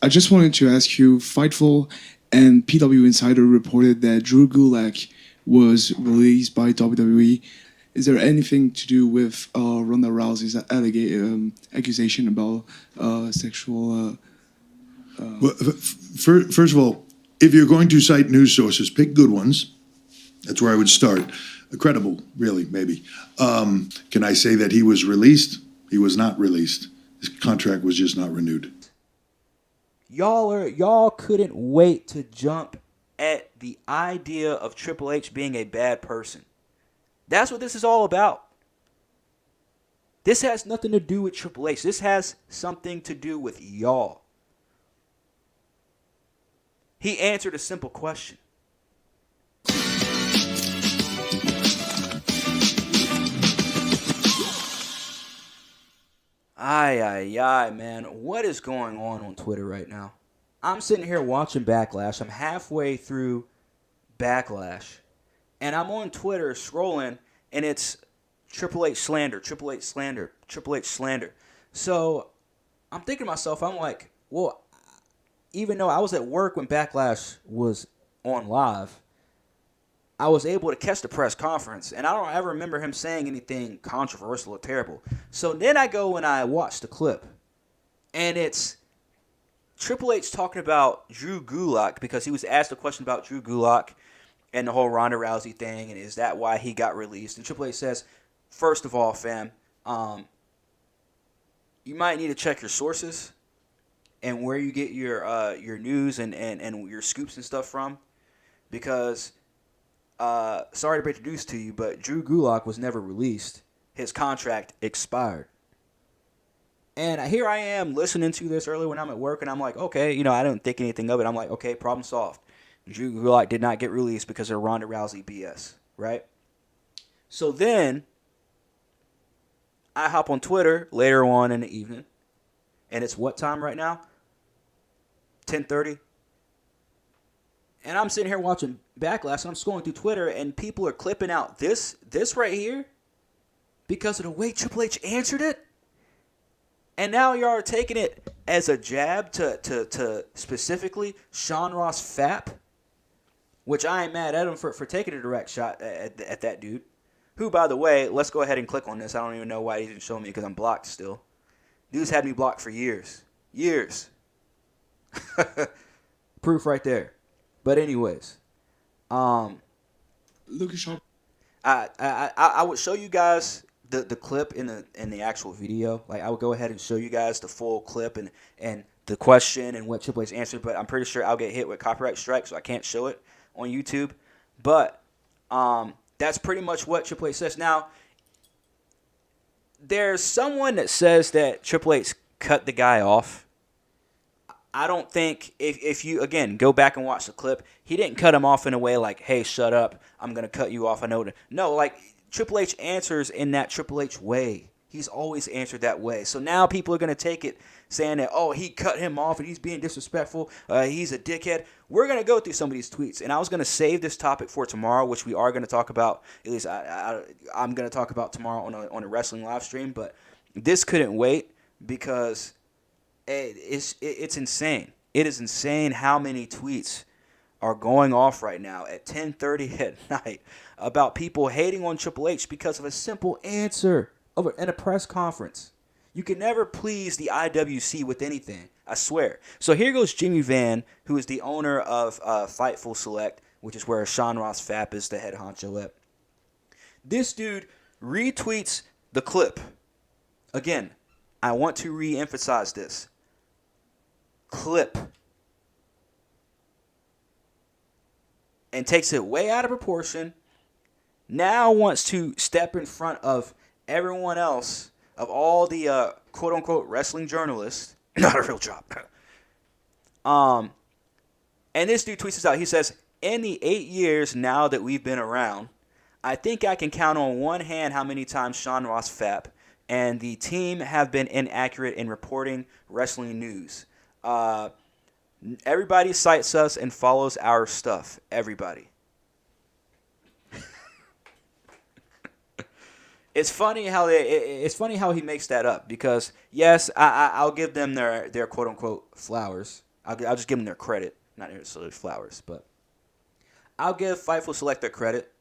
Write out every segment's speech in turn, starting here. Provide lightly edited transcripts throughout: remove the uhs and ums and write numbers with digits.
I just wanted to ask you, Fightful and PW Insider reported that Drew Gulak was released by WWE. Is there anything to do with Ronda Rousey's accusation about sexual? Well, first of all, if you're going to cite news sources, pick good ones. That's where I would start. Credible, really, maybe. Can I say that he was released? He was not released. His contract was just not renewed. Y'all couldn't wait to jump at the idea of Triple H being a bad person. That's what this is all about. This has nothing to do with Triple H. This has something to do with y'all. He answered a simple question. Ay, man. What is going on Twitter right now? I'm sitting here watching Backlash. I'm halfway through Backlash. And I'm on Twitter scrolling, and it's Triple H slander, Triple H slander, Triple H slander. So I'm thinking to myself, I'm like, well, even though I was at work when Backlash was on live, I was able to catch the press conference, and I don't ever remember him saying anything controversial or terrible. So then I go and I watch the clip, and it's Triple H talking about Drew Gulak because he was asked a question about Drew Gulak and the whole Ronda Rousey thing, and is that why he got released? And Triple H says, first of all, fam, you might need to check your sources and where you get your news and your scoops and stuff from, because sorry to break the news to you, but Drew Gulak was never released. His contract expired. And here I am listening to this early when I'm at work, and I'm like, okay, I didn't think anything of it. I'm like, okay, problem solved. Drew Gulak did not get released because of Ronda Rousey BS, right? So then I hop on Twitter later on in the evening, and it's what time right now? 10:30. And I'm sitting here watching Backlash, and I'm scrolling through Twitter, and people are clipping out this right here because of the way Triple H answered it. And now y'all are taking it as a jab to specifically Sean Ross Fapp, which I ain't mad at him for taking a direct shot at that dude. Who, by the way, let's go ahead and click on this. I don't even know why he didn't show me because I'm blocked still. Dude's had me blocked for years. Years. Proof right there. But anyways, Look at Sean. I would show you guys the clip in the actual video. Like, I would go ahead and show you guys the full clip and the question and what Triple H answered, but I'm pretty sure I'll get hit with copyright strike, so I can't show it on YouTube. But that's pretty much what Triple H says. Now, there's someone that says that Triple H cut the guy off. I don't think, if you, again, go back and watch the clip, he didn't cut him off in a way like, hey, shut up, I'm going to cut you off. I know that. No, like, Triple H answers in that Triple H way. He's always answered that way. So now people are going to take it saying that, oh, he cut him off and he's being disrespectful. He's a dickhead. We're going to go through some of these tweets. And I was going to save this topic for tomorrow, which we are going to talk about. At least I'm going to talk about tomorrow on a wrestling live stream. But this couldn't wait because it's insane. It is insane how many tweets are going off right now at 10:30 at night about people hating on Triple H because of a simple answer in a press conference. You can never please the IWC with anything, I swear. So here goes Jimmy Van, who is the owner of Fightful Select, which is where Sean Ross Fapp is the head honcho at. This dude retweets the clip. Again, I want to re-emphasize this. Clip. And takes it way out of proportion. Now wants to step in front of everyone else, of all the quote-unquote wrestling journalists. Not a real job. And this dude tweets this out. He says, in the 8 years now that we've been around, I think I can count on one hand how many times Sean Ross Fapp and the team have been inaccurate in reporting wrestling news. Everybody cites us and follows our stuff. Everybody. It's funny how he makes that up because yes, I'll give them their quote unquote flowers. I'll just give them their credit, not necessarily flowers, but I'll give Fightful Select their credit.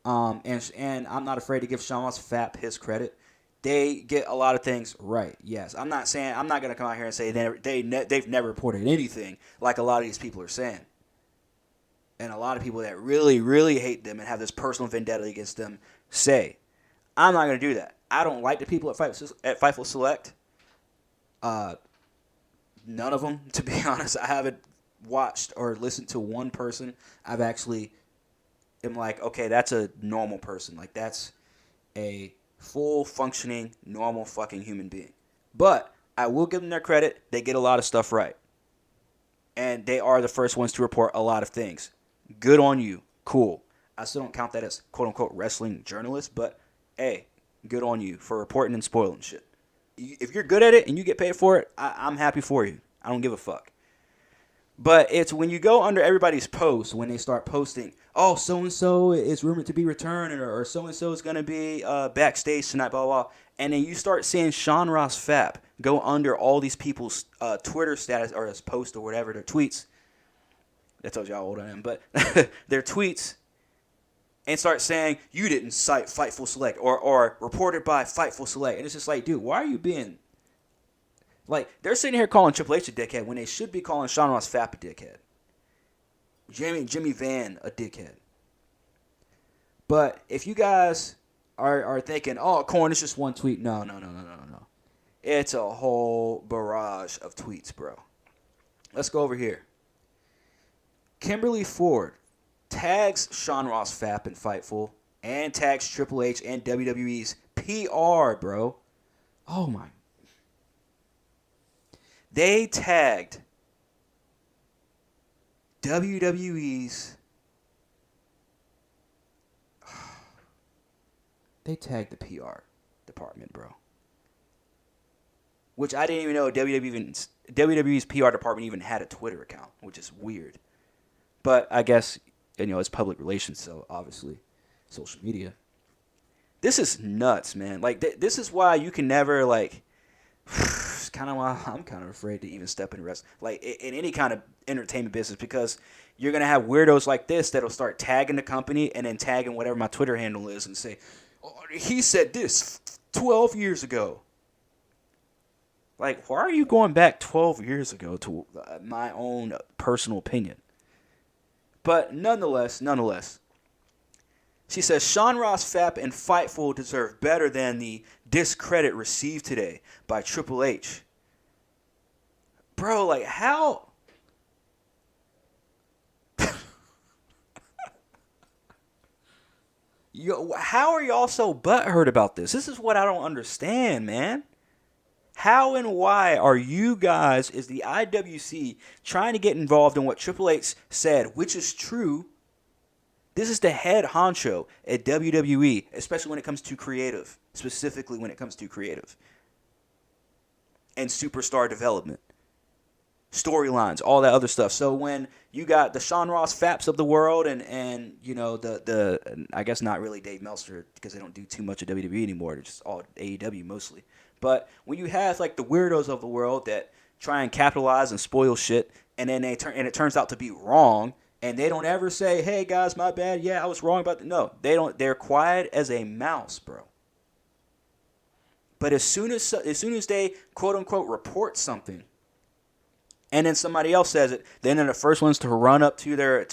And I'm not afraid to give Sean Ross Fap his credit. They get a lot of things right. Yes, I'm not gonna come out here and say they've never reported anything like a lot of these people are saying, and a lot of people that really really hate them and have this personal vendetta against them say. I'm not gonna do that. I don't like the people at Fightful Select. None of them, to be honest. I haven't watched or listened to one person. I've actually am like, okay, that's a normal person. Like, that's a full functioning, normal fucking human being. But I will give them their credit. They get a lot of stuff right. And they are the first ones to report a lot of things. Good on you. Cool. I still don't count that as quote-unquote wrestling journalist, but hey, good on you for reporting and spoiling shit. If you're good at it and you get paid for it, I'm happy for you. I don't give a fuck. But it's when you go under everybody's posts, when they start posting, oh, so-and-so is rumored to be returning, or so-and-so is going to be backstage tonight, blah, blah, blah. And then you start seeing Sean Ross Fap go under all these people's Twitter status, or his post, or whatever, their tweets. That tells you how old I am. But their tweets, and start saying, you didn't cite Fightful Select, or reported by Fightful Select. And it's just like, dude, why are you being... Like, they're sitting here calling Triple H a dickhead when they should be calling Sean Ross Fap a dickhead. Jimmy Van a dickhead. But if you guys are thinking, oh, Corn, it's just one tweet. No. It's a whole barrage of tweets, bro. Let's go over here. Kimberly Ford tags Sean Ross Fap in Fightful and tags Triple H and WWE's PR, bro. Oh, my. They tagged WWE's... They tagged the PR department, bro. Which I didn't even know WWE's PR department even had a Twitter account, which is weird. But I guess, it's public relations, so obviously social media. This is nuts, man. Like, this is why you can never, like... It's kind of why I'm kind of afraid to even step in wrestling, like in any kind of entertainment business, because you're gonna have weirdos like this that'll start tagging the company and then tagging whatever my Twitter handle is and say, oh, he said this 12 years ago. Like, why are you going back 12 years ago to my own personal opinion? But nonetheless, she says Sean Ross Fap and Fightful deserve better than the discredit received today by Triple H. Bro, like, how? How are y'all so butthurt about this? This is what I don't understand, man. How and why are you guys, is the IWC, trying to get involved in what Triple H said, which is true? This is the head honcho at WWE, especially when it comes to creative. Specifically when it comes to creative. And superstar development. Storylines, all that other stuff. So when you got the Sean Ross Faps of the world and the I guess not really Dave Meltzer, because they don't do too much of WWE anymore. They're just all AEW mostly. But when you have like the weirdos of the world that try and capitalize and spoil shit, and then it turns out to be wrong, and they don't ever say, hey, guys, my bad. Yeah, I was wrong about that. No, they don't. They're quiet as a mouse, bro. But as soon as they, quote, unquote, report something, and then somebody else says it, then they're the first ones to run up to their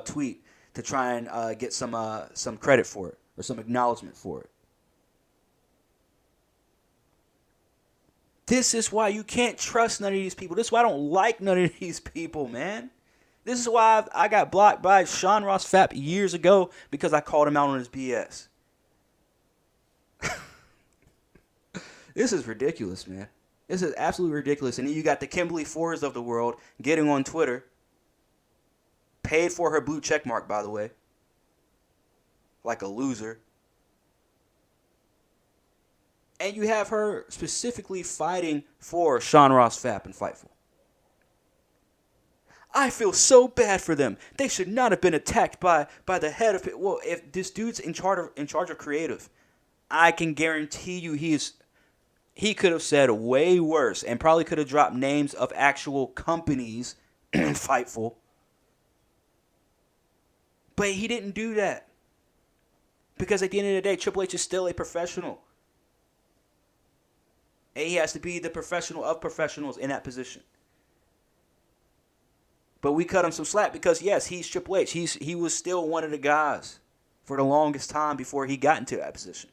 tweet to try and get some credit for it or some acknowledgement for it. This is why you can't trust none of these people. This is why I don't like none of these people, man. This is why I got blocked by Sean Ross Fap years ago, because I called him out on his BS. This is ridiculous, man. This is absolutely ridiculous. And then you got the Kimberly Fords of the world getting on Twitter. Paid for her blue check mark, by the way. Like a loser. And you have her specifically fighting for Sean Ross Fap and Fightful. I feel so bad for them. They should not have been attacked by the head of it. Well, if this dude's in charge of creative, I can guarantee you he is he could have said way worse and probably could have dropped names of actual companies in Fightful. But he didn't do that. Because at the end of the day, Triple H is still a professional. And he has to be the professional of professionals in that position. But we cut him some slack because, yes, he's Triple H. He was still one of the guys for the longest time before he got into that position.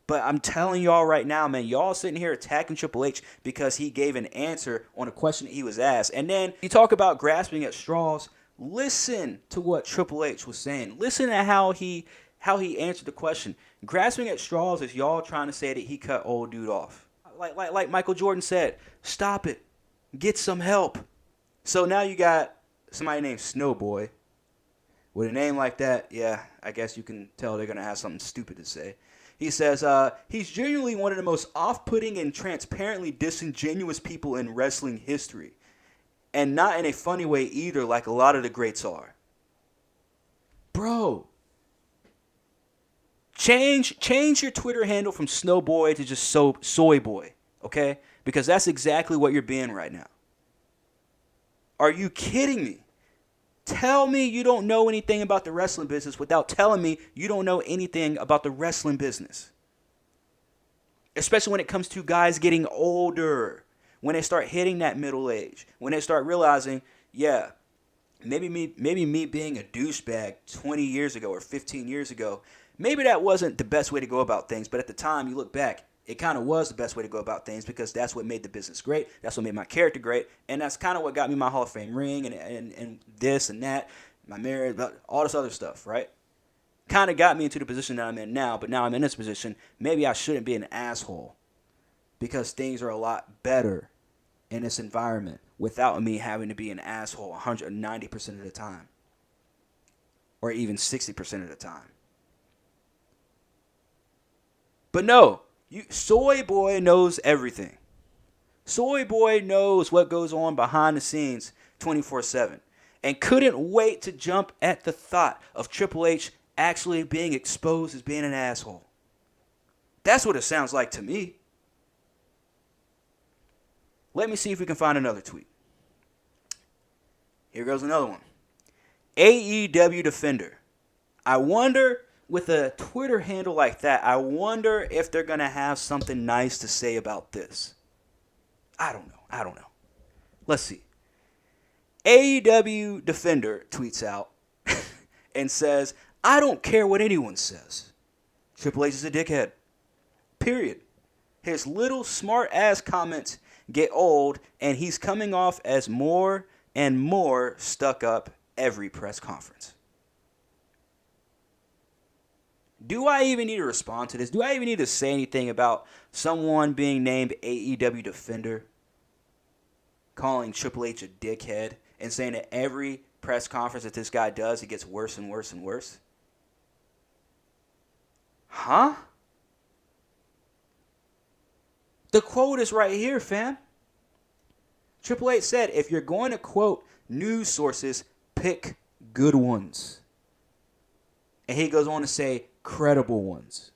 But I'm telling y'all right now, man, y'all sitting here attacking Triple H because he gave an answer on a question that he was asked. And then you talk about grasping at straws. Listen to what Triple H was saying. Listen to how he answered the question. Grasping at straws is y'all trying to say that he cut old dude off. Like Michael Jordan said, stop it. Get some help. So now you got somebody named Snowboy. With a name like that, yeah, I guess you can tell they're going to have something stupid to say. He says, he's genuinely one of the most off-putting and transparently disingenuous people in wrestling history. And not in a funny way either, like a lot of the greats are. Bro. Change your Twitter handle from Snowboy to just Soy Boy, okay? Because that's exactly what you're being right now. Are you kidding me? Tell me you don't know anything about the wrestling business without telling me you don't know anything about the wrestling business. Especially when it comes to guys getting older. When they start hitting that middle age. When they start realizing, yeah, maybe me being a douchebag 20 years ago or 15 years ago, maybe that wasn't the best way to go about things. But at the time, you look back, it kind of was the best way to go about things because that's what made the business great. That's what made my character great. And that's kind of what got me my Hall of Fame ring and this and that, my marriage, all this other stuff, right? Kind of got me into the position that I'm in now. But now I'm in this position. Maybe I shouldn't be an asshole because things are a lot better in this environment without me having to be an asshole 190% of the time. Or even 60% of the time. But no. Soy Boy knows everything. Soy Boy knows what goes on behind the scenes 24/7 and couldn't wait to jump at the thought of Triple H actually being exposed as being an asshole. That's what it sounds like to me. Let me see if we can find another tweet. Here goes another one. AEW Defender. I wonder, with a Twitter handle like that, I wonder if they're going to have something nice to say about this. I don't know. Let's see. AEW Defender tweets out and says, I don't care what anyone says. Triple H is a dickhead. Period. His little smart-ass comments get old, and he's coming off as more and more stuck up every press conference. Do I even need to respond to this? Do I even need to say anything about someone being named AEW Defender, calling Triple H a dickhead, and saying that every press conference that this guy does, it gets worse and worse and worse? Huh? The quote is right here, fam. Triple H said, if you're going to quote news sources, pick good ones. And he goes on to say, credible ones.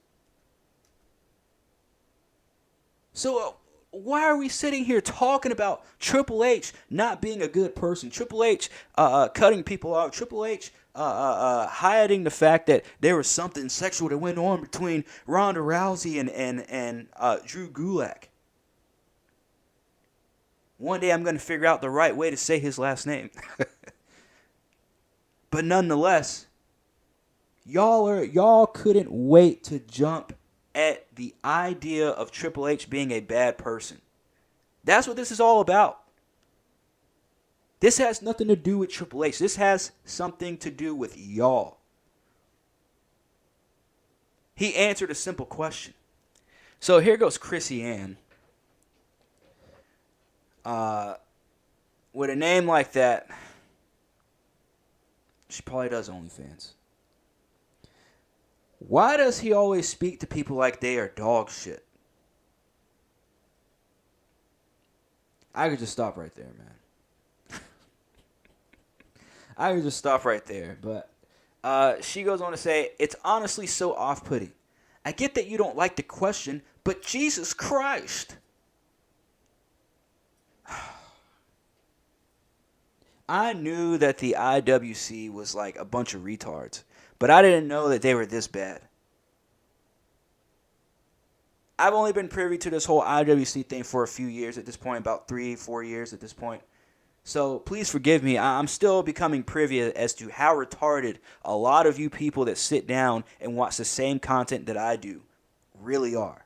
So why are we sitting here talking about Triple H not being a good person? Triple H cutting people out. Triple H hiding the fact that there was something sexual that went on between Ronda Rousey and Drew Gulak. One day I'm going to figure out the right way to say his last name. But nonetheless, y'all couldn't wait to jump at the idea of Triple H being a bad person. That's what this is all about. This has nothing to do with Triple H. This has something to do with y'all. He answered a simple question. So here goes Chrissy Ann. With a name like that, she probably does OnlyFans. Why does he always speak to people like they are dog shit? I could just stop right there, man. I could just stop right there. But she goes on to say, it's honestly so off-putting. I get that you don't like the question, But Jesus Christ. I knew that the IWC was like a bunch of retards, but I didn't know that they were this bad. I've only been privy to this whole IWC thing for a few years at this point, about 3-4 years at this point. So please forgive me. I'm still becoming privy as to how retarded a lot of you people that sit down and watch the same content that I do really are.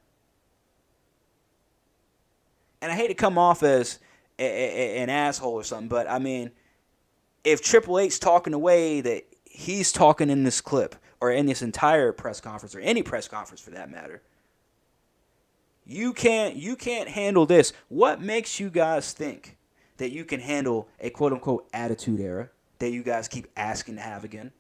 And I hate to come off as an asshole or something, but I mean, if Triple H's talking the way that he's talking in this clip, or in this entire press conference, or any press conference for that matter, you can't handle this. What makes you guys think that you can handle a quote-unquote attitude era that you guys keep asking to have again?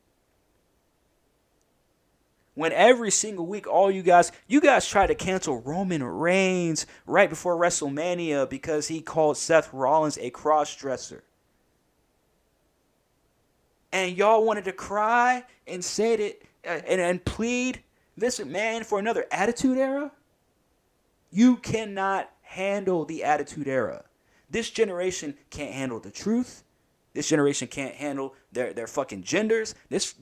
When every single week, you guys try to cancel Roman Reigns right before WrestleMania because he called Seth Rollins a cross-dresser. And y'all wanted to cry and say that and plead Vince McMahon for another attitude era? You cannot handle the attitude era. This generation can't handle the truth. This generation can't handle their fucking genders. This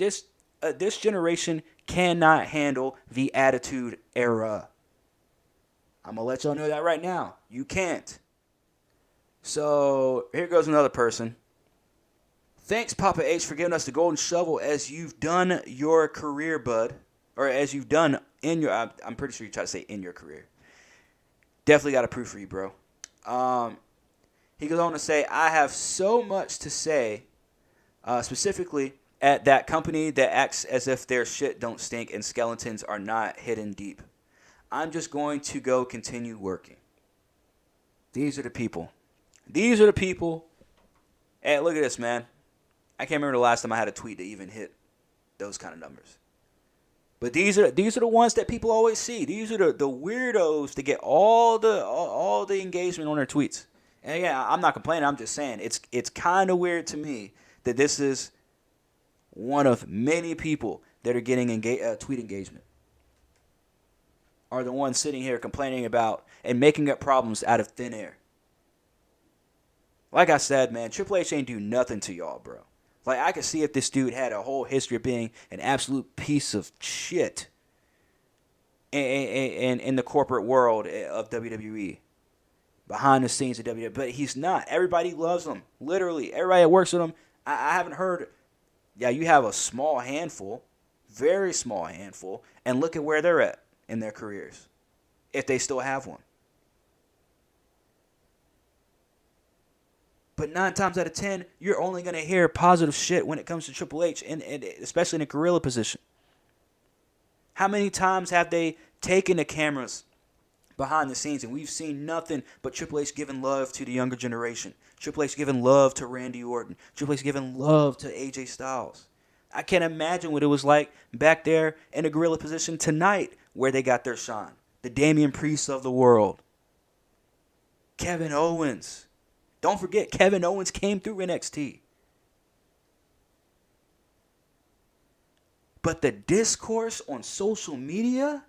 generation cannot handle the attitude era. I'm going to let y'all know that right now. You can't. So, here goes another person. Thanks, Papa H, for giving us the golden shovel as you've done your career, bud. Or as you've done in your... I'm pretty sure you tried to say in your career. Definitely got a proof for you, bro. He goes on to say, I have so much to say, specifically at that company that acts as if their shit don't stink and skeletons are not hidden deep. I'm just going to go continue working. These are the people. These are the people. Hey, look at this, man. I can't remember the last time I had a tweet that even hit those kind of numbers. But these are the ones that people always see. These are the weirdos that get all the engagement on their tweets. And again, I'm not complaining. I'm just saying it's kind of weird to me that this is one of many people that are getting tweet engagement. Are the ones sitting here complaining about and making up problems out of thin air. Like I said, man, Triple H ain't do nothing to y'all, bro. Like, I could see if this dude had a whole history of being an absolute piece of shit in the corporate world of WWE. Behind the scenes of WWE. But he's not. Everybody loves him. Literally. Everybody that works with him. I haven't heard. Yeah, you have a small handful. Very small handful. And look at where they're at in their careers. If they still have one. But 9 times out of 10, you're only going to hear positive shit when it comes to Triple H, and especially in a gorilla position. How many times have they taken the cameras behind the scenes and we've seen nothing but Triple H giving love to the younger generation? Triple H giving love to Randy Orton. Triple H giving love to AJ Styles. I can't imagine what it was like back there in a gorilla position tonight where they got their shine. The Damian Priest of the world. Kevin Owens. Don't forget, Kevin Owens came through NXT. But the discourse on social media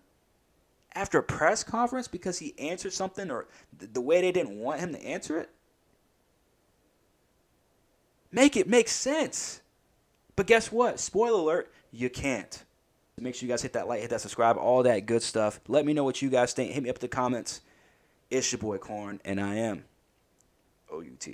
after a press conference because he answered something or the way they didn't want him to answer it, make it make sense. But guess what? Spoiler alert, you can't. Make sure you guys hit that like, hit that subscribe, all that good stuff. Let me know what you guys think. Hit me up in the comments. It's your boy Corn, and I am OUT.